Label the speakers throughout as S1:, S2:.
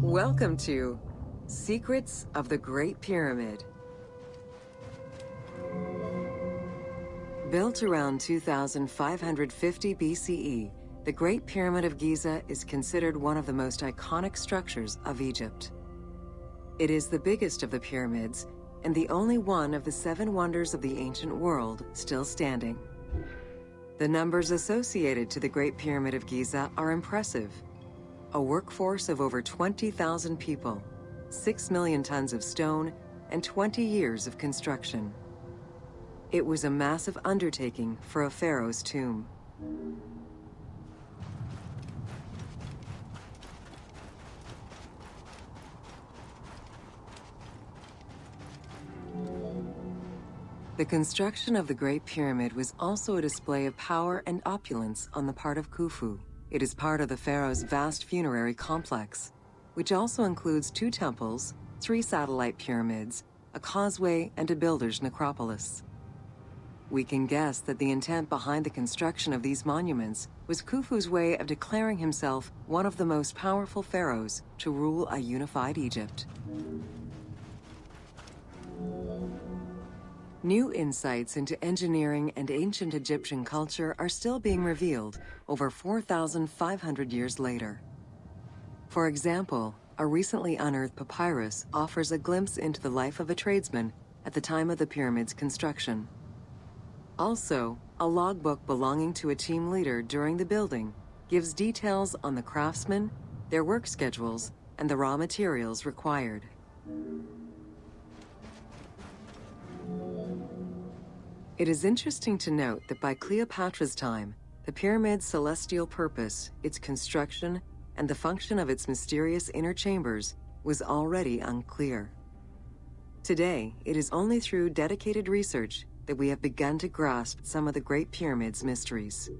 S1: Welcome to Secrets of the Great Pyramid. Built around 2550 BCE, the Great Pyramid of Giza is considered one of the most iconic structures of Egypt. It is the biggest of the pyramids and the only one of the 7 wonders of the ancient world still standing. The numbers associated to the Great Pyramid of Giza are impressive. A workforce of over 20,000 people, 6 million tons of stone, and 20 years of construction. It was a massive undertaking for a pharaoh's tomb. The construction of the Great Pyramid was also a display of power and opulence on the part of Khufu. It is part of the pharaoh's vast funerary complex, which also includes 2 temples, 3 satellite pyramids, a causeway, and a builder's necropolis. We can guess that the intent behind the construction of these monuments was Khufu's way of declaring himself one of the most powerful pharaohs to rule a unified Egypt. New insights into engineering and ancient Egyptian culture are still being revealed over 4,500 years later. For example, a recently unearthed papyrus offers a glimpse into the life of a tradesman at the time of the pyramid's construction. Also, a logbook belonging to a team leader during the building gives details on the craftsmen, their work schedules, and the raw materials required. It is interesting to note that by Cleopatra's time, the pyramid's celestial purpose, its construction, and the function of its mysterious inner chambers was already unclear. Today, it is only through dedicated research that we have begun to grasp some of the Great Pyramid's mysteries.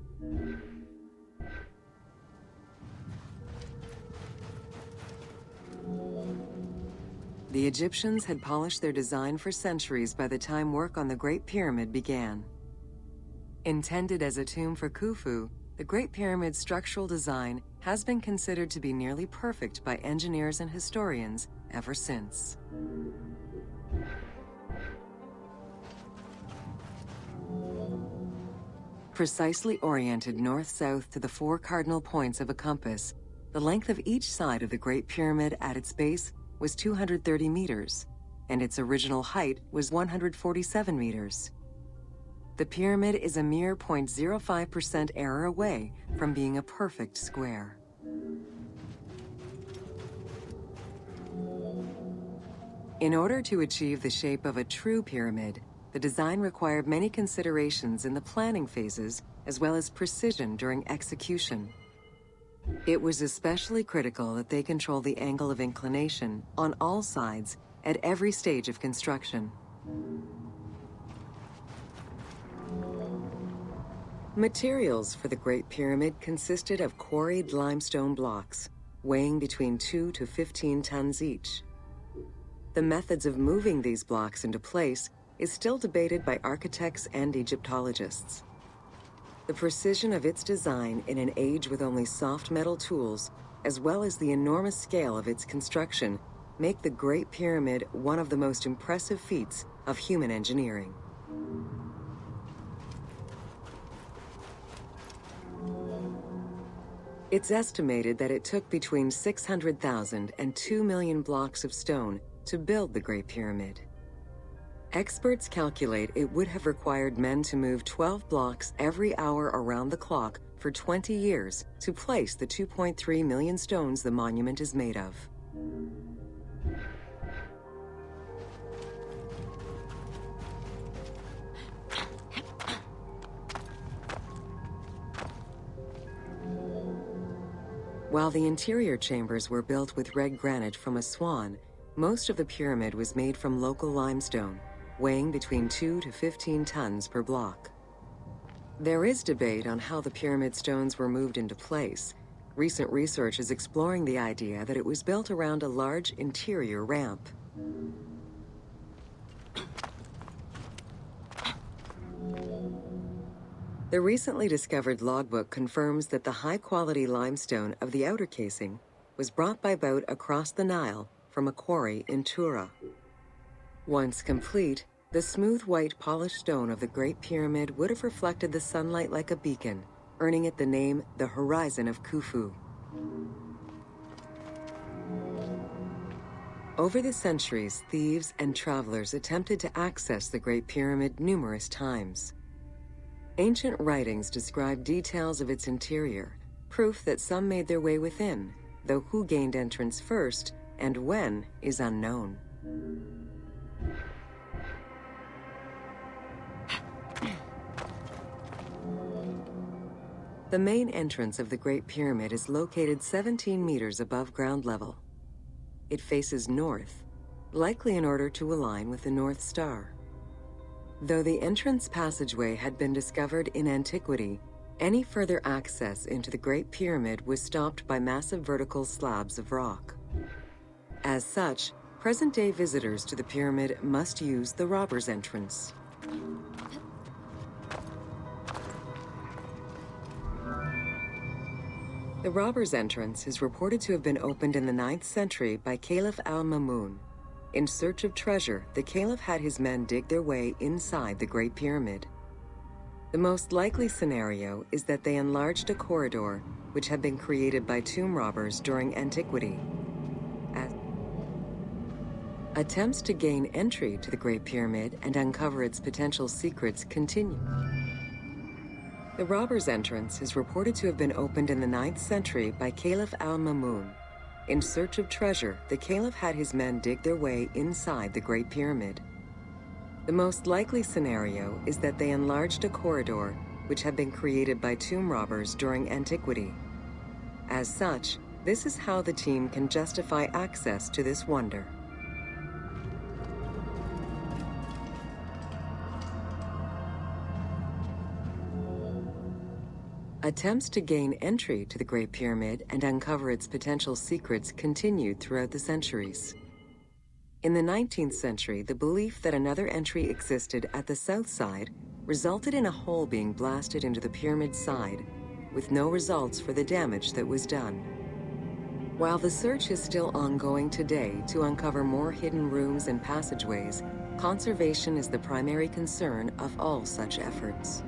S1: The Egyptians had polished their design for centuries by the time work on the Great Pyramid began. Intended as a tomb for Khufu, the Great Pyramid's structural design has been considered to be nearly perfect by engineers and historians ever since. Precisely oriented north-south to the 4 cardinal points of a compass, the length of each side of the Great Pyramid at its base was 230 meters, and its original height was 147 meters. The pyramid is a mere 0.05% error away from being a perfect square. In order to achieve the shape of a true pyramid, the design required many considerations in the planning phases as well as precision during execution. It was especially critical that they control the angle of inclination on all sides at every stage of construction. Materials for the Great Pyramid consisted of quarried limestone blocks, weighing between 2 to 15 tons each. The methods of moving these blocks into place is still debated by architects and Egyptologists. The precision of its design in an age with only soft metal tools, as well as the enormous scale of its construction, make the Great Pyramid one of the most impressive feats of human engineering. It's estimated that it took between 600,000 and 2 million blocks of stone to build the Great Pyramid. Experts calculate it would have required men to move 12 blocks every hour around the clock for 20 years to place the 2.3 million stones the monument is made of. While the interior chambers were built with red granite from Aswan, most of the pyramid was made from local limestone, weighing between 2 to 15 tons per block. There is debate on how the pyramid stones were moved into place. Recent research is exploring the idea that it was built around a large interior ramp. The recently discovered logbook confirms that the high-quality limestone of the outer casing was brought by boat across the Nile from a quarry in Tura. Once complete, the smooth white polished stone of the Great Pyramid would have reflected the sunlight like a beacon, earning it the name the Horizon of Khufu. Over the centuries, thieves and travelers attempted to access the Great Pyramid numerous times. Ancient writings describe details of its interior, proof that some made their way within, though who gained entrance first and when is unknown. The main entrance of the Great Pyramid is located 17 meters above ground level. It faces north, likely in order to align with the North Star. Though the entrance passageway had been discovered in antiquity, any further access into the Great Pyramid was stopped by massive vertical slabs of rock. As such, present-day visitors to the pyramid must use the Robbers' Entrance. The Robbers' Entrance is reported to have been opened in the 9th century by Caliph al-Ma'mun. In search of treasure, the Caliph had his men dig their way inside the Great Pyramid. The most likely scenario is that they enlarged a corridor which had been created by tomb robbers during antiquity. Attempts to gain entry to the Great Pyramid and uncover its potential secrets continue. The Robbers' Entrance is reported to have been opened in the 9th century by Caliph al-Ma'mun. In search of treasure, the Caliph had his men dig their way inside the Great Pyramid. The most likely scenario is that they enlarged a corridor which had been created by tomb robbers during antiquity. As such, this is how the team can justify access to this wonder. Attempts to gain entry to the Great Pyramid and uncover its potential secrets continued throughout the centuries. In the 19th century, the belief that another entry existed at the south side resulted in a hole being blasted into the pyramid's side, with no results for the damage that was done. While the search is still ongoing today to uncover more hidden rooms and passageways, conservation is the primary concern of all such efforts.